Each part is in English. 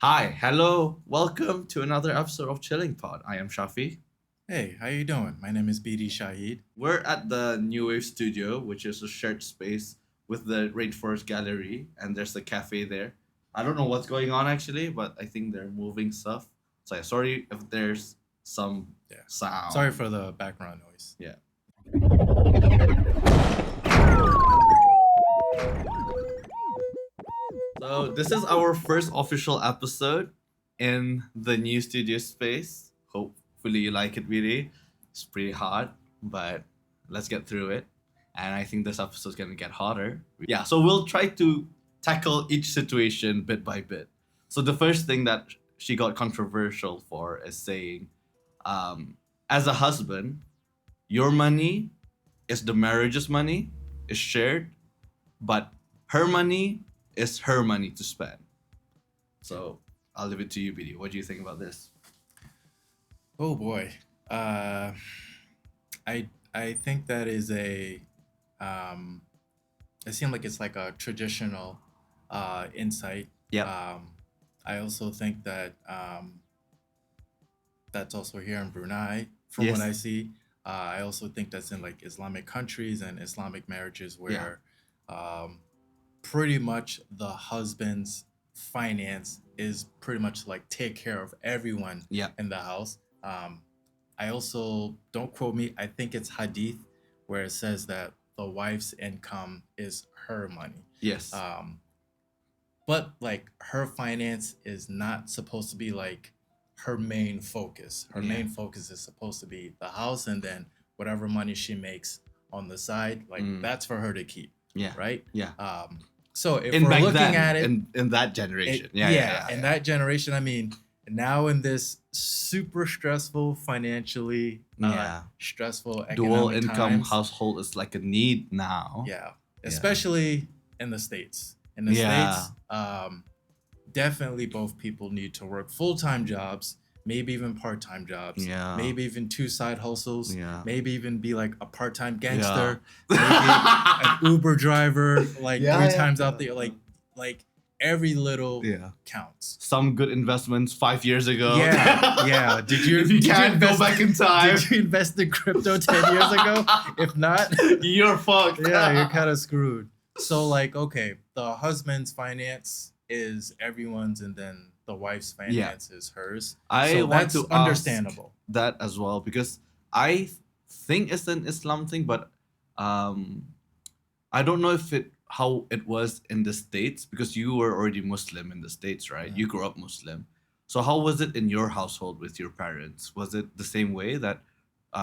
Hi, hello, welcome to another episode of Chilling Pod. I am Shafi. Hey, how you doing? My name is BD Shaheed. We're at the New Wave Studio, which is a shared space with the Rainforest Gallery, and there's a cafe there. I don't know what's going on actually, but I think they're moving stuff. So sorry if there's some sound. Sorry for the background noise. Yeah. So this is our first official episode in the new studio space. Hopefully you like it, really. It's pretty hot, but let's get through it. And I think this episode's gonna get hotter. Yeah, so we'll try to tackle each situation bit by bit. So the first thing that she got controversial for is saying, as a husband, your money is the marriage's money, is shared, but her money is her money to spend. So I'll leave it to you, BD. What do you think about this? Oh boy, I think that is a it seems like it's like a traditional insight. Yeah. I also think that that's also here in Brunei, from Yes. what I see. I also think that's in like Islamic countries and Islamic marriages where pretty much the husband's finance is pretty much like take care of everyone in the house. I also, don't quote me, I think it's hadith where it says that the wife's income is her money. Yes. But like her finance is not supposed to be like her main focus. Her main focus is supposed to be the house, and then whatever money she makes on the side, like that's for her to keep. Yeah. Right? Yeah. So if In we're back looking then, at it, in that generation. in that generation, I mean, now in this super stressful financially, stressful economic dual income times, household is like a need now. especially in the States. In the States, definitely both people need to work full-time jobs, maybe even part-time jobs, maybe even 2 side hustles, maybe even be like a part-time gangster, maybe an Uber driver, like 3 times out there, like every little counts. Some good investments 5 years ago. Did you? If you can't go back in time, did you invest in crypto 10 years ago? If not, you're fucked. You're kind of screwed. So like, okay, the husband's finance is everyone's, and then the wife's finance is hers. So that's understandable. That as well, because I think it's an Islam thing, but I don't know if how it was in the States, because you were already Muslim in the States, right? You grew up Muslim. So how was it in your household with your parents? Was it the same way that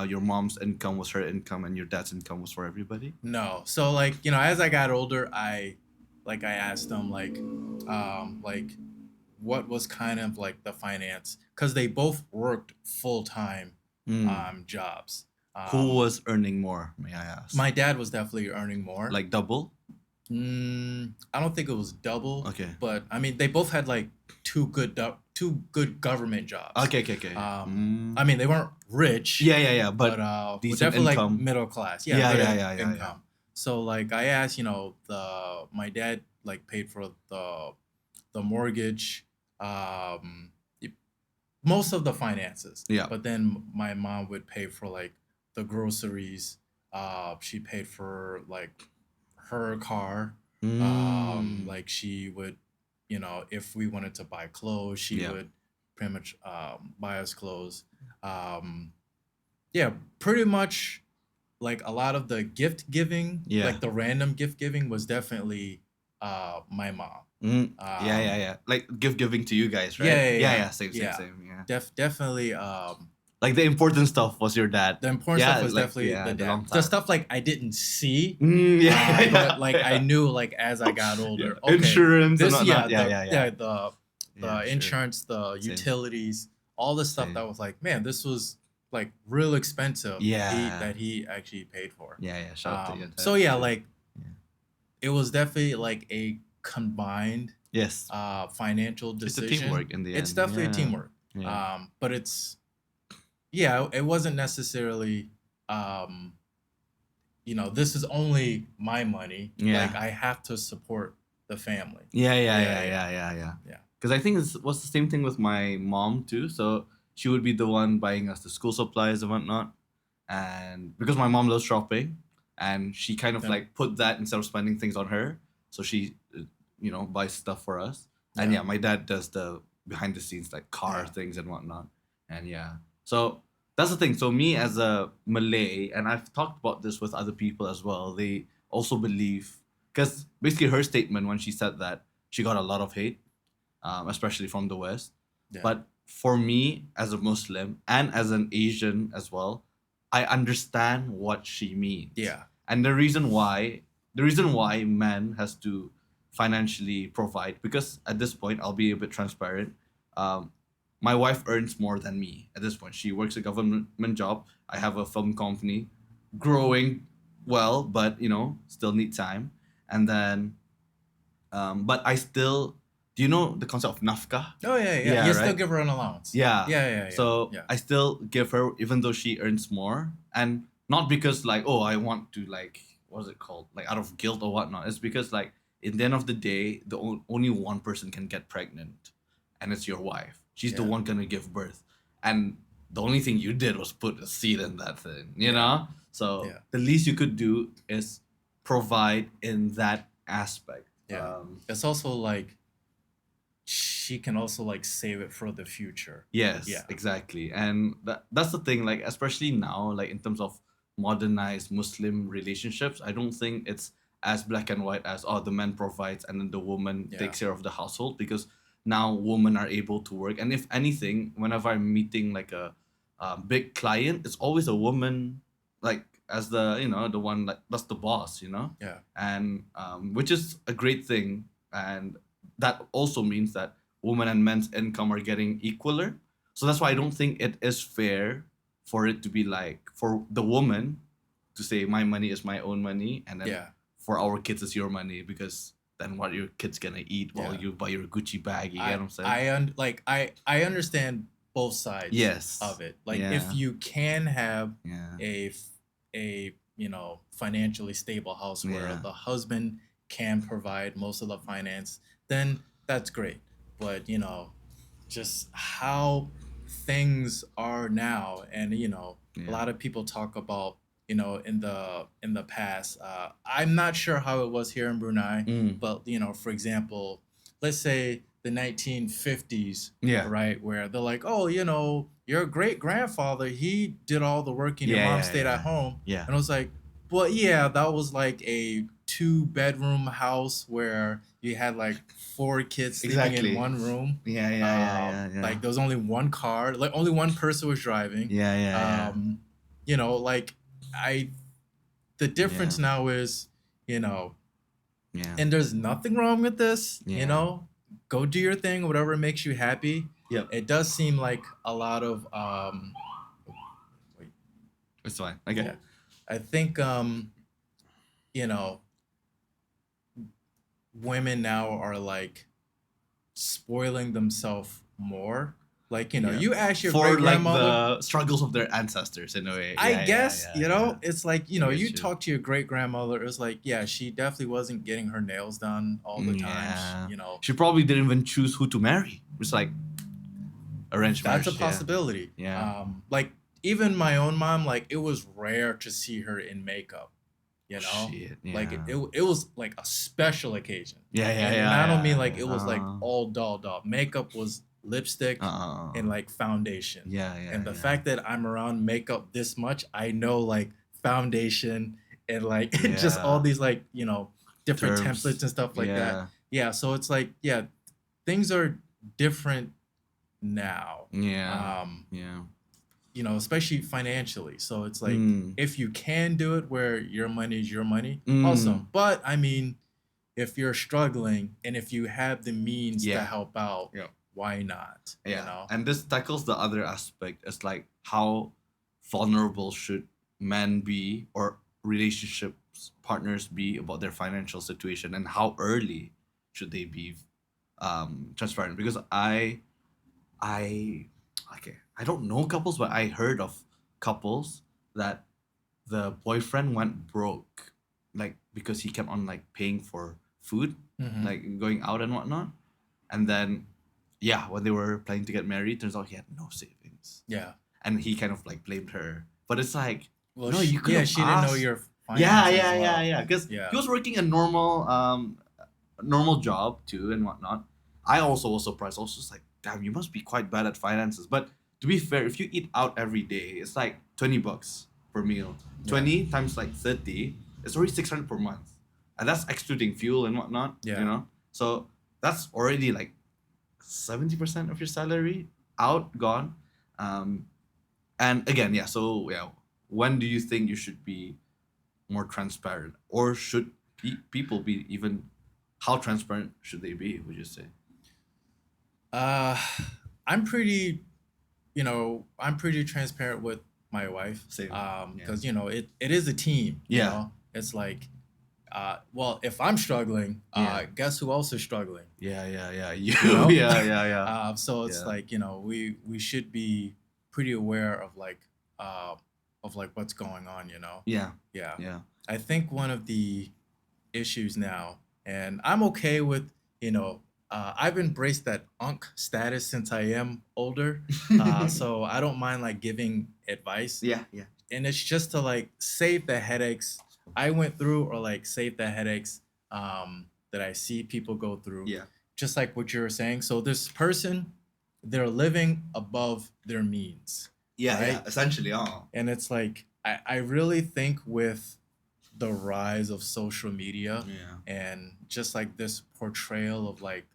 your mom's income was her income and your dad's income was for everybody? No. So like, as I got older, I asked them like what was kind of like the finance, because they both worked full-time jobs. Who was earning more, may I ask? My dad was definitely earning more. Like double? I don't think it was double. Okay. But I mean, they both had like two good government jobs. Okay. I mean, they weren't rich. But decent definitely income. Like middle class. Income. So like I asked, my dad like paid for the mortgage, most of the finances. But then my mom would pay for like the groceries. She paid for like her car. Like she would, if we wanted to buy clothes, she would pretty much buy us clothes. Pretty much like a lot of the gift giving, like the random gift giving was definitely my mom. Like gift giving to you guys, right? Same. Definitely. Like the important stuff was your dad. The important stuff was definitely the dad. The stuff like I didn't see. But like I knew like as I got older. Okay, insurance. The Sure. insurance, the utilities, all the stuff that was like, man, this was like real expensive. That he actually paid for. Shout out to you. So like it was definitely like a combined financial decision. It's a teamwork in the end. It's definitely a teamwork. But it's it wasn't necessarily this is only my money. Like Yeah. I have to support the family. Yeah, yeah, Yeah, yeah, yeah, yeah, yeah, yeah. yeah, Because I think it was the same thing with my mom too. So she would be the one buying us the school supplies and whatnot. And because my mom loves shopping, and she kind of yeah, like put that instead of spending things on her, so she, buys stuff for us. And yeah, yeah, my dad does the behind the scenes like car yeah, things and whatnot. And yeah, so that's the thing. So me as a Malay, and I've talked about this with other people as well. They also believe, because basically her statement when she said that, she got a lot of hate, especially from the West. yeah, But for me, as a Muslim and as an Asian as well, I understand what she means. yeah, And the reason why man has to financially provide, because at this point, I'll be a bit transparent. Um, my wife earns more than me at this point. She works a government job. I have a film company, growing well, but still need time. And then but I still, do you know the concept of nafkah? Oh yeah, yeah. Yeah, You still right. give her an allowance. Yeah. Yeah, yeah, yeah, So yeah, I still give her, even though she earns more, and not because like, oh, I want to like, what's it called, like out of guilt or whatnot. It's because like, in the end of the day, only one person can get pregnant, and it's your wife. She's the yeah, one gonna give birth, and the only thing you did was put a seed in that thing, yeah, So yeah, the least you could do is provide in that aspect. yeah. It's also like she can also like save it for the future. Yes, Yeah, exactly. And that's the thing, like especially now, like in terms of modernized Muslim relationships, I don't think it's as black and white as, oh, the man provides and then the woman yeah, takes care of the household, because now women are able to work. And if anything, whenever I'm meeting like a, big client, it's always a woman, like as the one, like that's the boss. yeah, And which is a great thing. And that also means that women and men's income are getting equaler. So that's why I don't think it is fair for it to be like, for the woman to say my money is my own money, and then yeah, for our kids it's your money, because then what are your kids gonna eat while yeah. you buy your Gucci bag? You get what I'm saying? I understand both sides Yes. of it. Like if Yeah. you can have Yeah. a financially stable house where Yeah. the husband can provide most of the finance, then that's great. But just how things are now, and a Yeah. lot of people talk about in the past. I'm not sure how it was here in Brunei, Mm. but for example, let's say the 1950s, Yeah. right, where they're like, oh, your great grandfather, he did all the work and your Yeah. mom Yeah. stayed at Yeah. home. Yeah. And I was like, but yeah, that was like a two-bedroom house where you had like four kids sleeping in Exactly. one room. Yeah. Yeah. Yeah. Yeah. Yeah. Like there was only one car, like only one person was driving. Yeah. Yeah. Yeah. Like I the Yeah. difference now is, you know, Yeah. and there's nothing wrong with this, Yeah. go do your thing, whatever makes you happy. Yep. It does seem like a lot of wait, It's fine. Okay. yeah. I think you know, women now are like spoiling themselves more. Like, Yeah. you ask your For great like grandmother, the struggles of their ancestors in a way. I Yeah. Yeah. guess, Yeah. Yeah. it's like, I get you you. talk to your great grandmother, it's like, yeah, she definitely wasn't getting her nails done all the time. Yeah. You know, She probably didn't even choose who to marry. It's like arranged that's a marriage. Yeah. possibility. Yeah. Like even my own mom, like it was rare to see her in makeup. Shit. Like Yeah. it was like a special occasion. Yeah. Yeah. And Yeah. I don't mean Yeah. like it was like all dolled up. Makeup was lipstick and like foundation. Yeah. Yeah. And the Yeah. fact that I'm around makeup this much, I know like foundation and like just all Yeah. these like, different Terms. templates and stuff like that. Yeah. Yeah, so it's like, yeah, things are different now. Yeah. Yeah. Especially financially. So it's like Mm. if you can do it where your money is your money, Mm. awesome. But I mean, if you're struggling and if you have the means to Yeah. help out, Yeah. why not? Yeah. And this tackles the other aspect. It's like, how vulnerable should men be, or relationships partners be, about their financial situation, and how early should they be transparent? Because I okay, I don't know couples, but I heard of couples that the boyfriend went broke, like because he kept on like paying for food, Mm-hmm. like going out and whatnot. And then, yeah, when they were planning to get married, turns out he had no savings, Yeah. and he kind of like blamed her. But it's like, Well, no, you could yeah, have she didn't know asked. your Yeah, finances yeah, yeah, well. yeah. Because Yeah. he was working a normal job too and whatnot. I also was surprised. I was just like, damn, you must be quite bad at finances. But to be fair, if you eat out every day, it's like $20 per meal. Yeah. 20 times like 30, it's already 600 per month. And that's excluding fuel and whatnot. Yeah. You know? So that's already like 70% of your salary out, gone. Um, and again, yeah, so yeah, when do you think you should be more transparent? Or should people be even, how transparent should they be, would you say? Uh, I'm pretty, I'm pretty transparent with my wife. Same. Because it is a team. You Yeah. know, it's like, well, if I'm struggling, Yeah. guess who else is struggling? Yeah. You know? Yeah. So it's Yeah. like we should be pretty aware of like what's going on. Yeah. Yeah. Yeah. I think one of the issues now, and I'm okay with, I've embraced that unk status since I am older. So I don't mind like giving advice, Yeah. and it's just to like save the headaches I went through, or like save the headaches that I see people go through. Yeah. Just like what you were saying. So this person, they're living above their means. Yeah. Right? Yeah. Essentially, And it's like I really think with the rise of social media Yeah. and just like this portrayal of like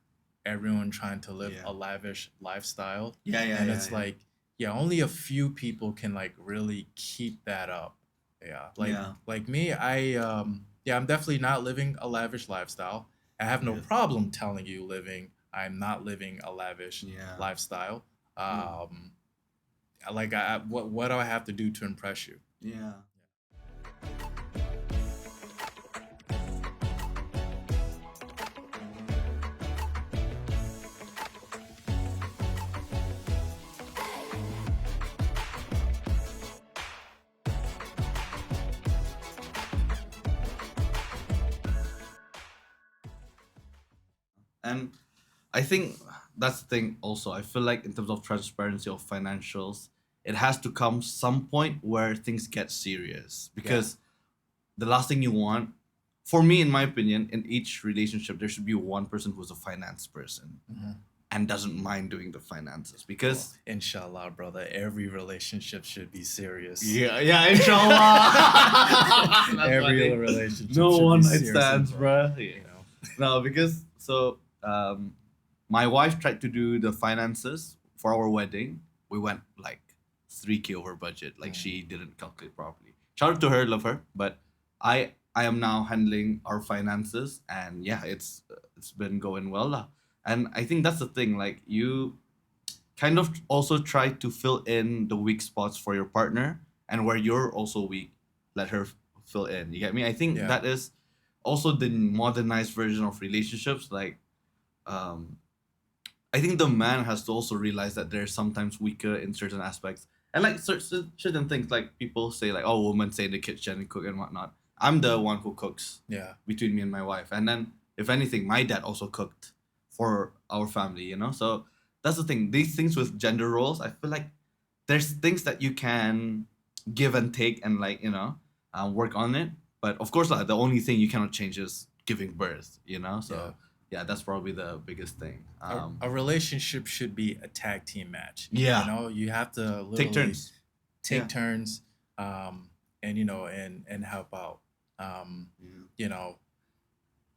everyone trying to live Yeah. a lavish lifestyle. Yeah. And it's like, yeah, only a few people can like really keep that up. Yeah. Yeah. Like me, I'm definitely not living a lavish lifestyle. I have no Yeah. problem telling you I'm not living a lavish Yeah. lifestyle. Like what do I have to do to impress you? Yeah. And I think that's the thing also. I feel like in terms of transparency of financials, it has to come some point where things get serious. Because the last thing you want, for me, in my opinion, in each relationship, there should be one person who's a finance person and doesn't mind doing the finances. Because Inshallah, brother, every relationship should be serious. yeah, inshallah. That's Every funny. relationship No should one be night serious, stands, bro. bruh. Yeah. No, because so my wife tried to do the finances for our wedding. We went like 3K over budget. Like she didn't calculate properly. Shout out to her, love her. But I am now handling our finances, and yeah, it's been going well lah. And I think that's the thing. Like you kind of also try to fill in the weak spots for your partner, and where you're also weak, let her fill in. You get me? I think Yeah. that is also the modernized version of relationships. Like um I think the man has to also realize that they're sometimes weaker in certain aspects. And like certain things, like people say, like, oh, women stay in the kitchen and cook and whatnot. I'm the one who cooks Yeah. between me and my wife. And then, if anything, my dad also cooked for our family, you know? So that's the thing. These things with gender roles, I feel like there's things that you can give and take and, like, work on it. But of course, like, the only thing you cannot change is giving birth, you know? So yeah, that's probably the biggest thing. A relationship should be a tag team match. Yeah. You have to literally Take turns. take Yeah. turns, and help out.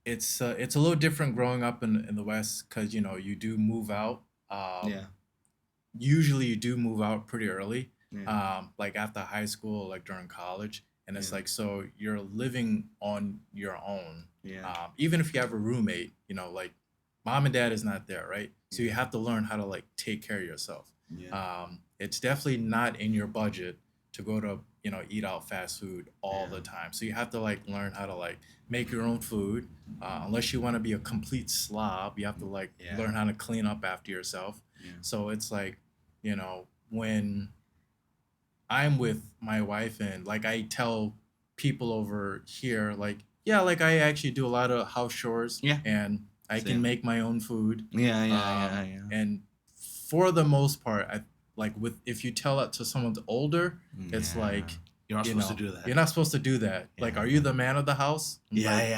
It's a little different growing up in the West, because you do move out. Yeah. Usually you do move out pretty early, Yeah. like after high school, like during college, and it's Yeah. like, so you're living on your own. Yeah. Even if you have a roommate, like mom and dad is not there, right? So you Yeah. have to learn how to like take care of yourself. Yeah. It's definitely not in your budget to go to eat out fast food all Yeah. the time. So you have to like learn how to like make your own food. Unless you want to be a complete slob, you have to like Yeah. learn how to clean up after yourself. Yeah. So it's like, when I'm with my wife and like I tell people over here like yeah, like I actually do a lot of house chores Yeah. and I can Same. make my own food. Yeah. And for the most part, I like with if you tell that to someone's older, it's Yeah. like You're not you supposed to know do that. you're not supposed to do that. Like, Yeah. are you the man of the house? I'm like,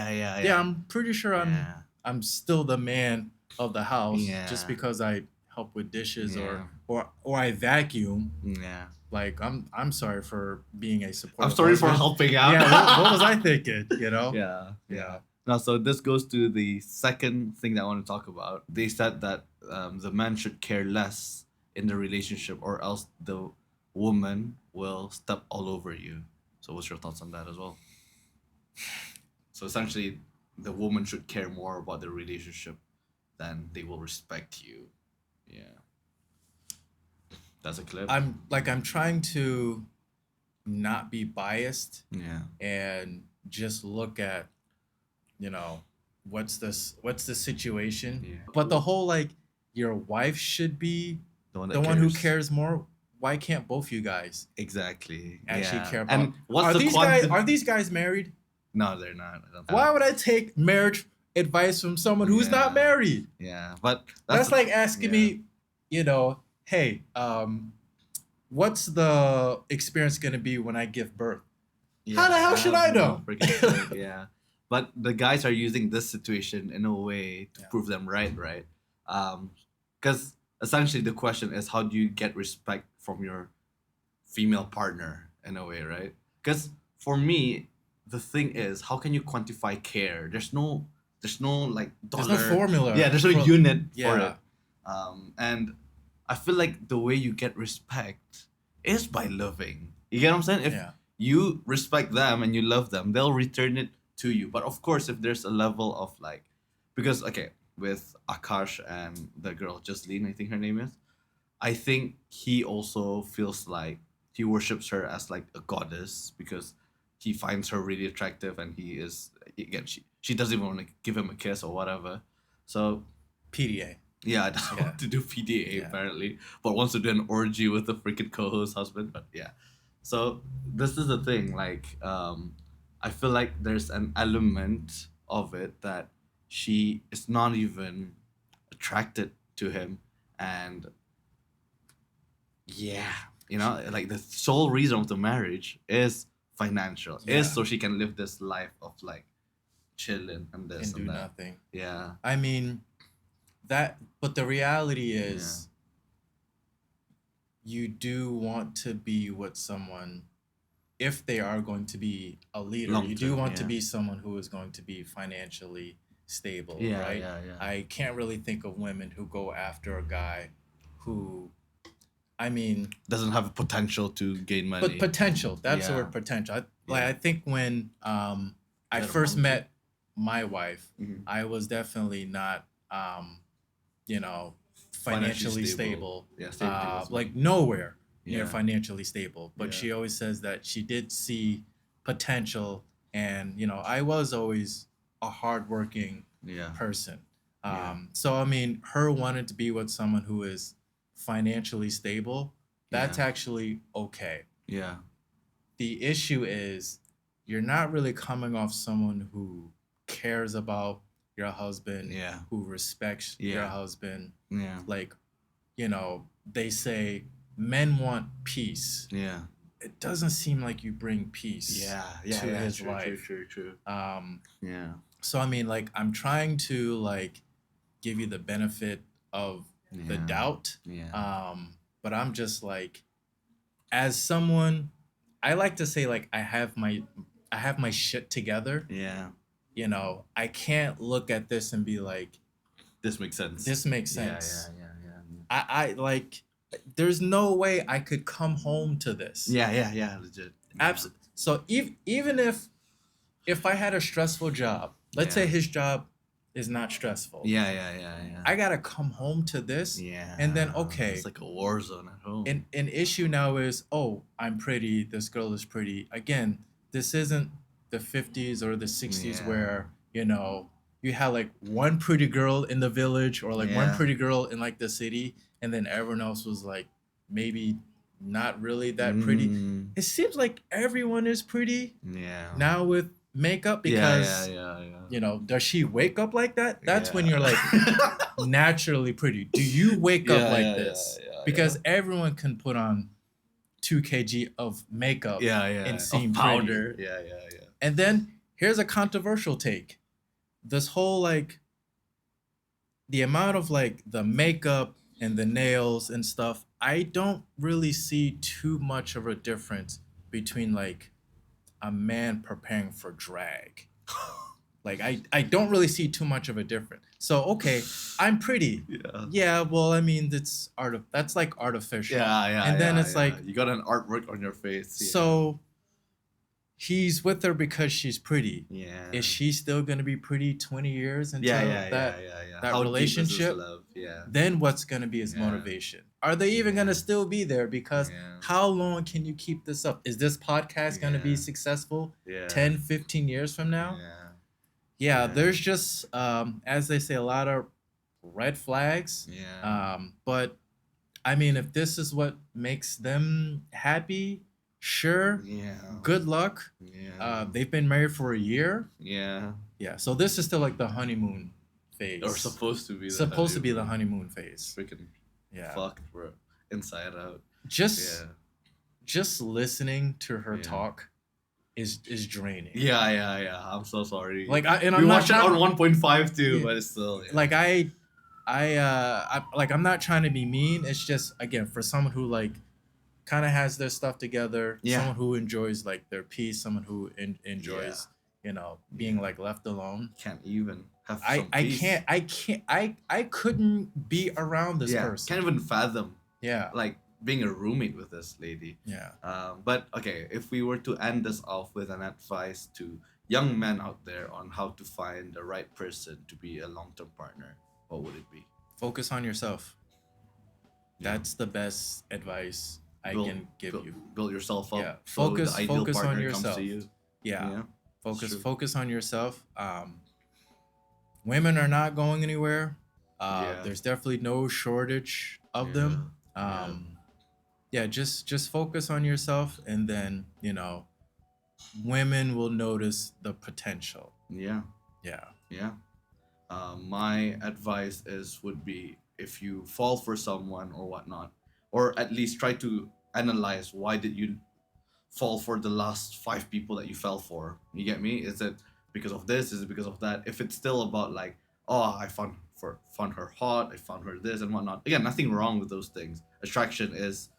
yeah, I'm pretty sure Yeah. I'm still the man of the house just Yeah. because I help with dishes Yeah. or I vacuum. Yeah. Like I'm sorry for being a I'm supportive sorry for husband. helping out. Yeah, what was I thinking? You know? Yeah. Now, so this goes to the second thing that I want to talk about. They said that the man should care less in the relationship, or else the woman will step all over you. So, what's your thoughts on that as well? So, essentially, the woman should care more about the relationship than they will respect you. Yeah. That's a clip. I'm trying to not be biased Yeah. and just look at, you know, what's the situation. Yeah. But the whole like your wife should be The one the one who cares more. Why can't both you guys Exactly. actually Yeah. care about? And what's Are the these quantum? guys are these guys married? No, they're not. I don't Why think. would I take marriage advice from someone who's not Yeah. married? Yeah, but That's the- like asking yeah. me, you know, hey, what's the experience gonna be when I give birth? How the hell should I have no know? freaking clue, yeah, but the guys are using this situation in a way to Yeah. prove them right, right? Because essentially the question is, how do you get respect from your female partner in a way, right? Because for me, the thing is, how can you quantify care? There's no like dollar. There's no formula. Yeah, there's no unit for Yeah. it. And I feel like the way you get respect is by loving. You get what I'm saying? If Yeah. you respect them and you love them, they'll return it to you. But of course, if there's a level of like, because okay, with Akash and the girl Jasleen, I think her name is, I think he also feels like he worships her as like a goddess because he finds her really attractive and he is again she doesn't even want to give him a kiss or whatever. So PDA. yeah, I don't Yeah. want to do PDA Yeah. apparently, but wants to do an orgy with the freaking co-host husband. But yeah, so this is the thing. Like, I feel like there's an element of it that she is not even attracted to him, and yeah, you know, like the sole reason of the marriage is financial, Yeah. is so she can live this life of like chilling and this And and, do that. nothing. Yeah, I mean, but the reality is you do want to be with someone if they are going to be a leader. Long You do term, want to yeah. be someone who is going to be financially stable, yeah, right? yeah, yeah. I can't really think of women who go after a guy who, I mean, Doesn't have potential to gain money. but potential. That's the Yeah. word potential. Yeah. I think when I Get a first monkey. met my wife, Mhm. I was definitely not, you know, financially stable. Yeah, stability was Like nowhere near Yeah. financially stable. But Yeah. she always says that she did see potential, and you know, I was always a hardworking yeah, person. Yeah. So I mean, her wanting to be with someone who is financially stable, that's Yeah. actually okay. yeah, The issue is you're not really coming off someone who cares about your husband, Yeah. who respects your Yeah. husband. yeah, Like, you know, they say men want peace. yeah, It doesn't seem like you bring peace to his true, life. True. Yeah, So I mean, like, I'm trying to like give you the benefit of the Yeah. doubt. yeah, But I'm just like, as someone, I like to say like I have my shit together. yeah. You know, I can't look at this and be like, This makes sense. this makes Yeah, sense. yeah. I like, there's no way I could come home to this. Yeah, legit. Absolutely. So even if I had a stressful job, let's Yeah. say his job is not stressful. Yeah. I gotta come home to this. yeah. and then, okay. It's like a war zone at home. An issue now is, oh, I'm pretty, this girl is pretty. Again, this isn't the 50s or the 60s Yeah. where, you know, you had like one pretty girl in the village or like one Yeah. pretty girl in like the city, and then everyone else was like maybe not really that pretty. It seems like everyone is pretty Yeah. now with makeup because does she wake up like that? That's when you're like naturally pretty. Do you wake up like this? Because everyone can put on 2 kg of makeup and seem powder. pretty. Yeah. And then here's a controversial take. This whole like the amount of like the makeup and the nails and stuff, I don't really see too much of a difference between like a man preparing for drag. Like I don't really see too much of a difference. So okay, I'm pretty. Yeah, well, I mean that's that's like artificial. And then it's like you got an artwork on your face. So he's with her because she's pretty. Yeah. Is she still gonna be pretty 20 years until that How relationship? Love? Yeah. Then what's gonna be his motivation? Are they even gonna still be there? Because how long can you keep this up? Is this podcast gonna be successful 10, 15 years from now? Yeah, there's just as they say, a lot of red flags. But I mean, if this is what makes them happy, sure. Good luck. They've been married for a year. Yeah. So this is still like the honeymoon phase. Or supposed to be. The honeymoon phase. Freaking fucked, bro. Inside out. Just listening to her talk is draining. Yeah. I'm so sorry. Like we watched it on 1.5 too, but it's still like I I'm not trying to be mean. It's just again for someone who like kind of has their stuff together, someone who enjoys like their peace, someone who enjoys being like left alone. Can't even have some peace. I couldn't be around this person. Can't even fathom. Like being a roommate with this lady. But okay, if we were to end this off with an advice to young men out there on how to find the right person to be a long-term partner, what would it be? Focus on yourself. That's the best advice I can give you. Build yourself up. Focus the ideal partner on yourself. Comes to you. Focus on yourself. Women are not going anywhere. There's definitely no shortage of them. Just focus on yourself, and then women will notice the potential. My advice would be, if you fall for someone or whatnot, or at least try to analyze why did you fall for the last 5 people that you fell for. You get me? Is it because of this? Is it because of that? If it's still about like, oh, I found her hot, I found her this and whatnot. Again, nothing wrong with those things. Attraction is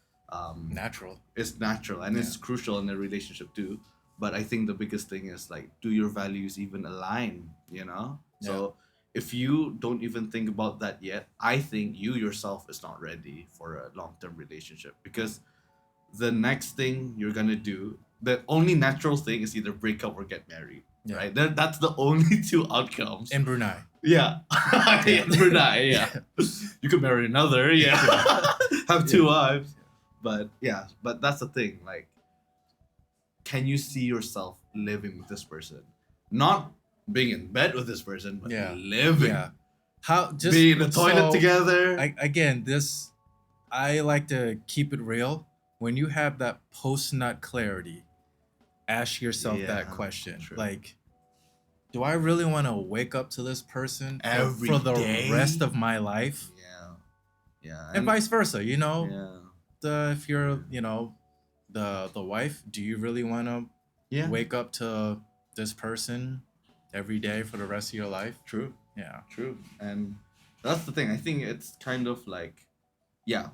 natural. It's natural, and it's crucial in a relationship too. But I think the biggest thing is like, do your values even align? So if you don't even think about that yet, I think you yourself is not ready for a long-term relationship, because the next thing you're gonna do, the only natural thing is either break up or get married. Right? That's the only 2 outcomes. In Brunei. In Brunei, You could marry another, have 2 wives. But that's the thing. Like, can you see yourself living with this person? Not being in bed with this person, but living. How just be in the toilet together. I like to keep it real. When you have that post-nut clarity, ask yourself that question. True. Like, do I really want to wake up to this person for the rest of my life? And vice versa, if you're, the wife, do you really want to wake up to this person every day for the rest of your life? True. And that's the thing. I think it's kind of like,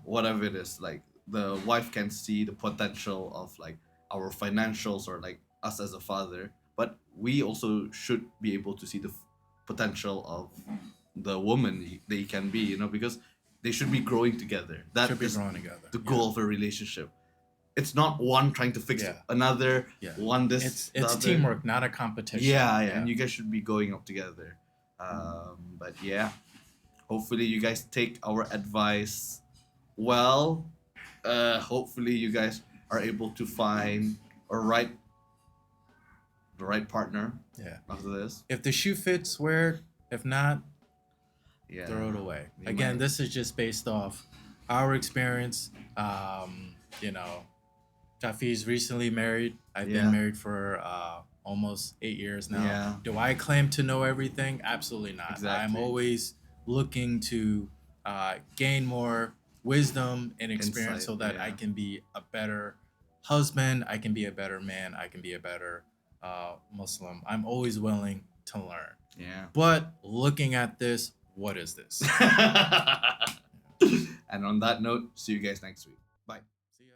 whatever it is, like the wife can see the potential of like our financials or like us as a father, but we also should be able to see the potential of the woman they can be, because they should be growing together. That is the goal of a relationship. It's not one trying to fix another. One this. It's teamwork, not a competition. And you guys should be going up together. But hopefully you guys take our advice well. Hopefully you guys are able to find the right partner. After this, if the shoe fits, wear it. If not, throw it away. Again, this is just based off our experience. you know, Shafi's recently married. I've been Yeah. married for almost 8 years now. Yeah. Do I claim to know everything? Absolutely not. I'm Exactly. always looking to gain more wisdom and experience Insight. so that I Yeah. can be a better husband, I can be a better man, I can be a better Muslim. I'm always willing to learn. Yeah. But looking at this, what is this? And on that note, see you guys next week. Bye. See ya.